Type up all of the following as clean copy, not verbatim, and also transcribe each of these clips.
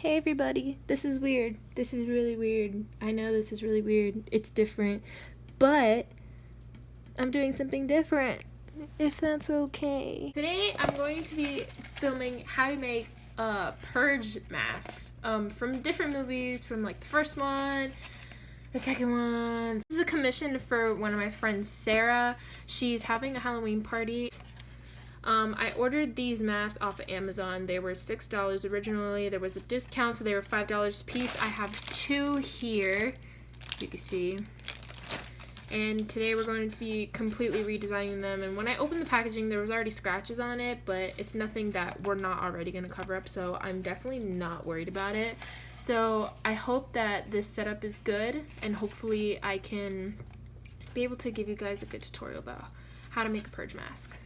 Hey everybody, this is weird. This is really weird. I know this is really weird. It's different. But I'm doing something different, if that's okay. Today I'm going to be filming how to make Purge masks from different movies, from like the first one, the second one. This is a commission for one of my friends, Sarah. She's having a Halloween party. I ordered these masks off of Amazon. They were $6 originally. There was a discount, so they were $5 a piece. I have two here, you can see. And today we're going to be completely redesigning them. And when I opened the packaging, there was already scratches on it, but it's nothing that we're not already going to cover up, so I'm definitely not worried about it. So I hope that this setup is good, and hopefully I can be able to give you guys a good tutorial about how to make a Purge mask.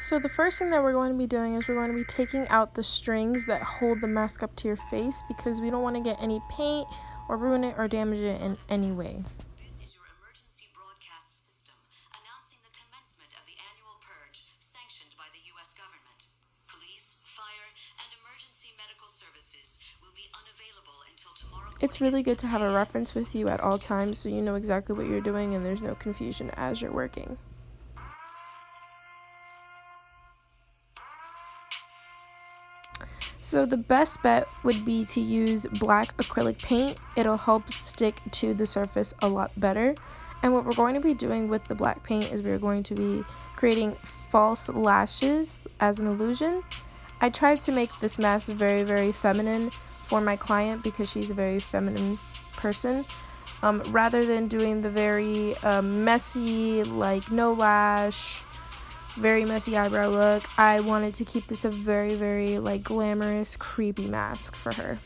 So the first thing that we're going to be doing is we're going to be taking out the strings that hold the mask up to your face, because we don't want to get any paint or ruin it or damage it in any way. This is your emergency broadcast system announcing the commencement of the annual purge sanctioned by the U.S. government. Police, fire, and emergency medical services will be unavailable until tomorrow morning. It's really good to have a reference with you at all times so you know exactly what you're doing and there's no confusion as you're working. So the best bet would be to use black acrylic paint. It'll help stick to the surface a lot better. And what we're going to be doing with the black paint is we're going to be creating false lashes as an illusion. I tried to make this mask very, very feminine for my client because she's a very feminine person. Rather than doing the very messy, like no lash, very messy eyebrow look, I wanted to keep this a very, very like glamorous, creepy mask for her.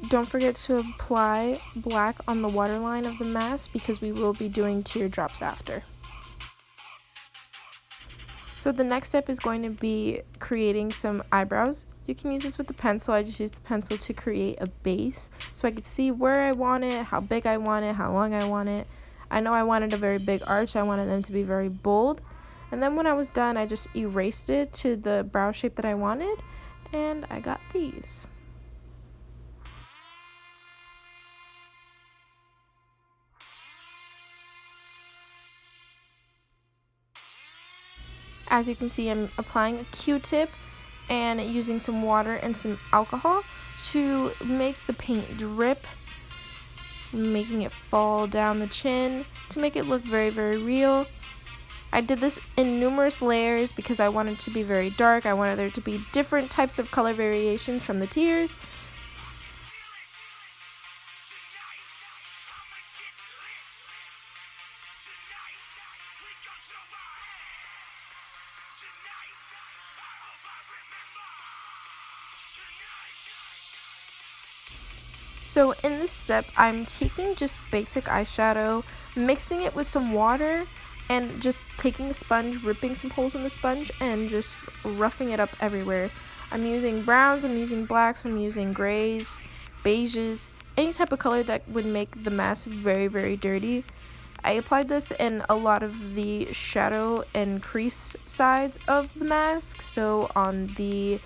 Don't forget to apply black on the waterline of the mask because we will be doing teardrops after. So the next step is going to be creating some eyebrows. You can use this with the pencil. I just used the pencil to create a base so I could see where I want it, how big I want it, how long I want it. I know I wanted a very big arch. I wanted them to be very bold. And then when I was done, I just erased it to the brow shape that I wanted, and I got these. As you can see, I'm applying a Q-tip and using some water and some alcohol to make the paint drip, making it fall down the chin to make it look very, very real. I did this in numerous layers because I wanted it to be very dark. I wanted there to be different types of color variations from the tears. So in this step, I'm taking just basic eyeshadow, mixing it with some water, and just taking a sponge, ripping some holes in the sponge, and just roughing it up everywhere. I'm using browns, I'm using blacks, I'm using grays, beiges, any type of color that would make the mask very, very dirty. I applied this in a lot of the shadow and crease sides of the mask, so on the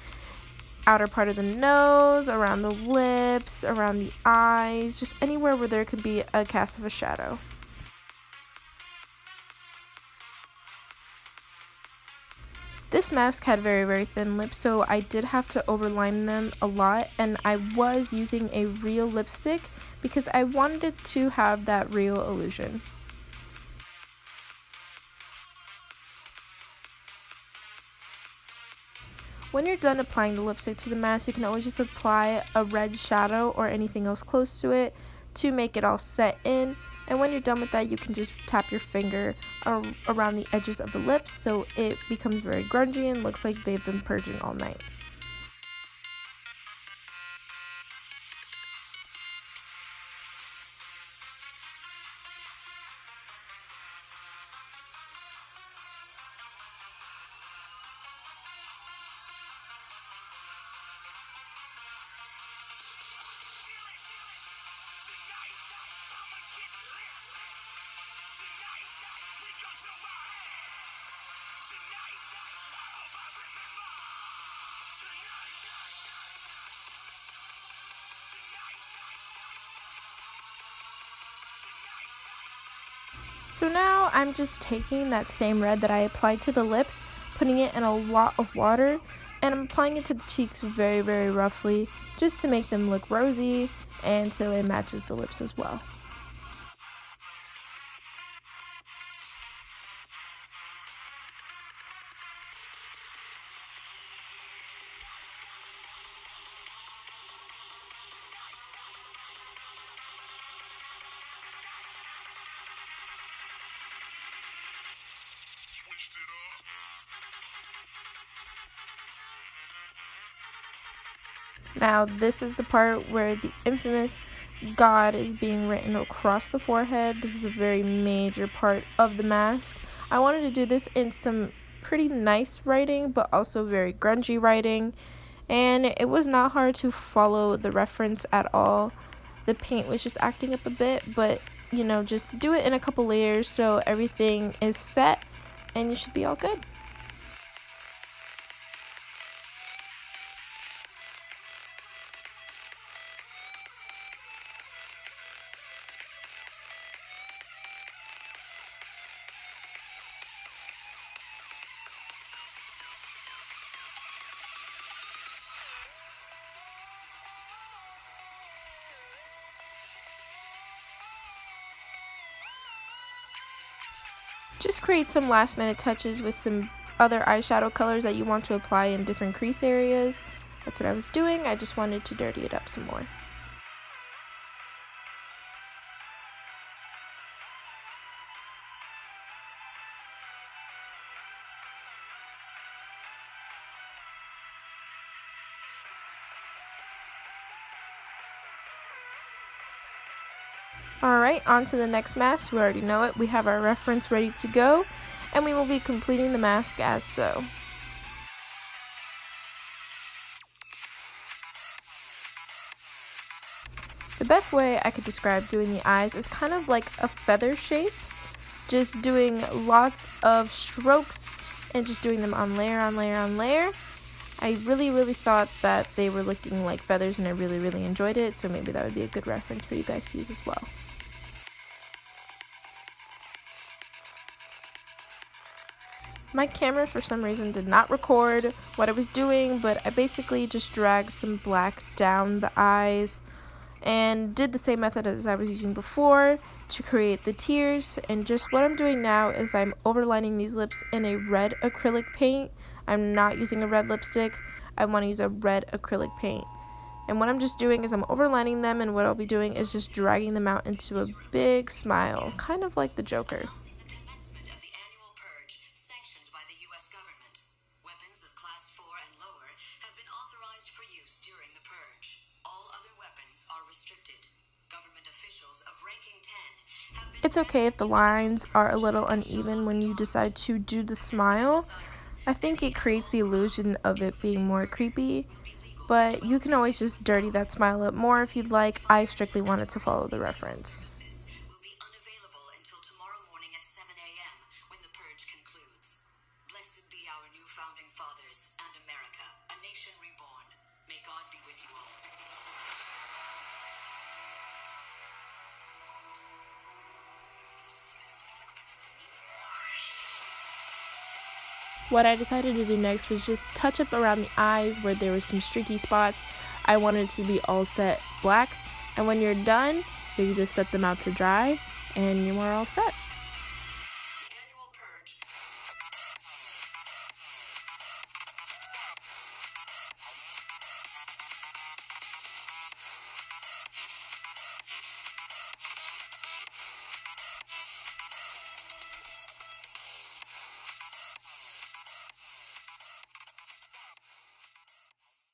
outer part of the nose, around the lips, around the eyes, just anywhere where there could be a cast of a shadow. This mask had very, very thin lips, so I did have to overline them a lot, and I was using a real lipstick because I wanted it to have that real illusion. When you're done applying the lipstick to the mask, you can always just apply a red shadow or anything else close to it to make it all set in. And when you're done with that, you can just tap your finger around the edges of the lips so it becomes very grungy and looks like they've been purging all night. So now I'm just taking that same red that I applied to the lips, putting it in a lot of water, and I'm applying it to the cheeks very, very roughly, just to make them look rosy, and so it matches the lips as well. Now this is the part where the infamous God is being written across the forehead. This is a very major part of the mask. I wanted to do this in some pretty nice writing, but also very grungy writing, and it was not hard to follow the reference at all. The paint was just acting up a bit, but you know, just do it in a couple layers so everything is set and you should be all good. Just create some last minute touches with some other eyeshadow colors that you want to apply in different crease areas. That's what I was doing. I just wanted to dirty it up some more. Alright, on to the next mask. We already know it. We have our reference ready to go, and we will be completing the mask as so. The best way I could describe doing the eyes is kind of like a feather shape, just doing lots of strokes and just doing them on layer on layer on layer. I really thought that they were looking like feathers, and I really enjoyed it, so maybe that would be a good reference for you guys to use as well. My camera for some reason did not record what I was doing, but I basically just dragged some black down the eyes and did the same method as I was using before to create the tears. And just what I'm doing now is I'm overlining these lips in a red acrylic paint. I'm not using a red lipstick. I want to use a red acrylic paint. And what I'm just doing is I'm overlining them, and what I'll be doing is just dragging them out into a big smile, kind of like the Joker. During the Purge. All other weapons are restricted. Government officials of ranking 10 have been... It's okay if the lines are a little uneven when you decide to do the smile. I think it creates the illusion of it being more creepy, but you can always just dirty that smile up more if you'd like. I strictly wanted to follow the reference. Will be unavailable until tomorrow morning at 7 a.m. when the Purge concludes. Blessed be our new founding fathers and America, a nation reborn. May God be with you all. What I decided to do next was just touch up around the eyes where there were some streaky spots. I wanted it to be all set black, and when you're done, you just set them out to dry and you are all set.